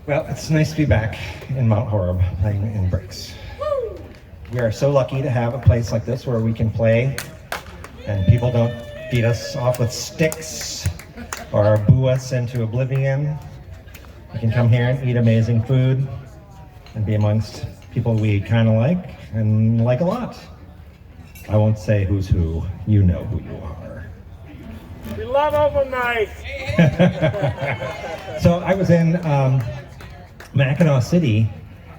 Well, it's nice to be back in Mount Horeb playing in Brix. We are so lucky to have a place like this where we can play and people don't beat us off with sticks or boo us into oblivion. We can come here and eat amazing food and be amongst people we kind of like and like a lot. I won't say who's who. You know who you are. We love open night. So I was in Mackinaw City,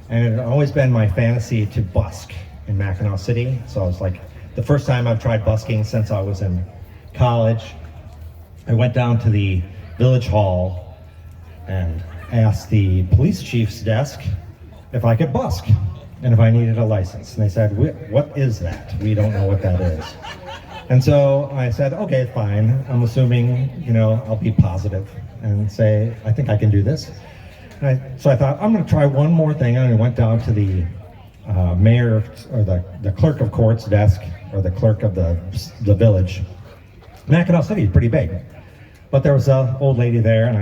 and it had always been my fantasy to busk in Mackinaw City. So I was like, the first time I've tried busking since I was in college. I went down to the village hall and asked the police chief's desk if I could busk and if I needed a license. And they said, what is that? We don't know what that is. And so I said, okay, fine. I'm assuming, I'll be positive and say, I think I can do this. So I thought, I'm going to try one more thing. And I went down to the mayor or the clerk of court's desk, or the clerk of the village. Mackinaw City is pretty big. But there was an old lady there, and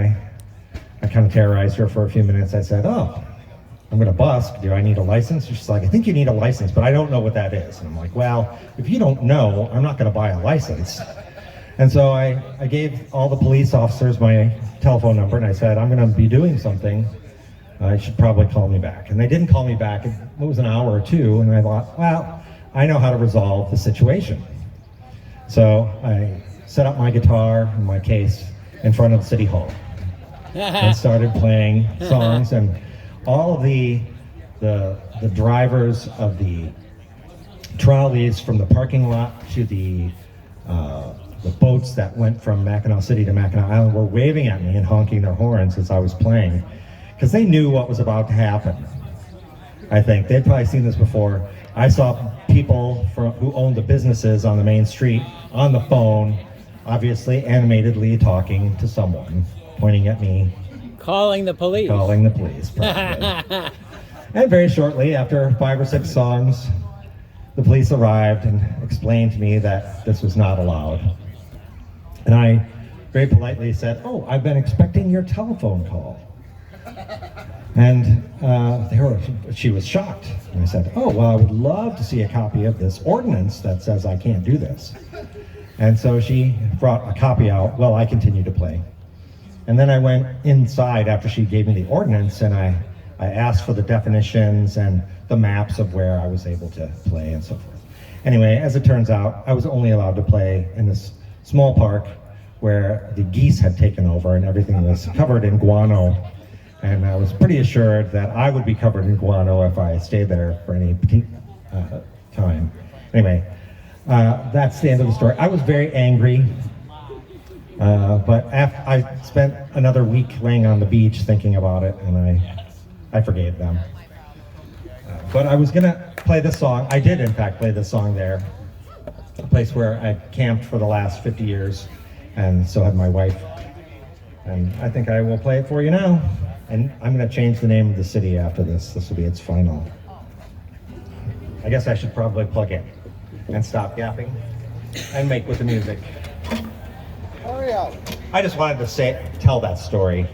I kind of terrorized her for a few minutes. I said, oh, I'm going to busk. Do I need a license? She's like, I think you need a license, but I don't know what that is. And I'm like, well, if you don't know, I'm not going to buy a license. And so I gave all the police officers my telephone number, and I said, I'm going to be doing something. You should probably call me back. And they didn't call me back. It was an hour or two, and I thought, well, I know how to resolve the situation. So I set up my guitar and my case in front of City Hall and started playing songs, and all of the drivers of the trolleys from the parking lot to the boats that went from Mackinaw City to Mackinac Island were waving at me and honking their horns as I was playing, because they knew what was about to happen. I think they'd probably seen this before. I saw people who owned the businesses on the main street on the phone, obviously animatedly talking to someone, pointing at me. Calling the police. Calling the police, probably. And very shortly, after 5 or 6 songs, the police arrived and explained to me that this was not allowed. And I very politely said, oh, I've been expecting your telephone call. And she was shocked. And I said, oh, well, I would love to see a copy of this ordinance that says I can't do this. And so she brought a copy out while I continued to play. And then I went inside after she gave me the ordinance, and I asked for the definitions and the maps of where I was able to play and so forth. Anyway, as it turns out, I was only allowed to play in this small park where the geese had taken over and everything was covered in guano. And I was pretty assured that I would be covered in guano if I stayed there for any time. Anyway, that's the end of the story. I was very angry. But I spent another week laying on the beach thinking about it, and I forgave them. But I was gonna play this song. I did, in fact, play this song there, a place where I camped for the last 50 years, and so had my wife. And I think I will play it for you now. And I'm gonna change the name of the city after this. This will be its final. I guess I should probably plug in and stop yapping and make with the music. I just wanted to tell that story.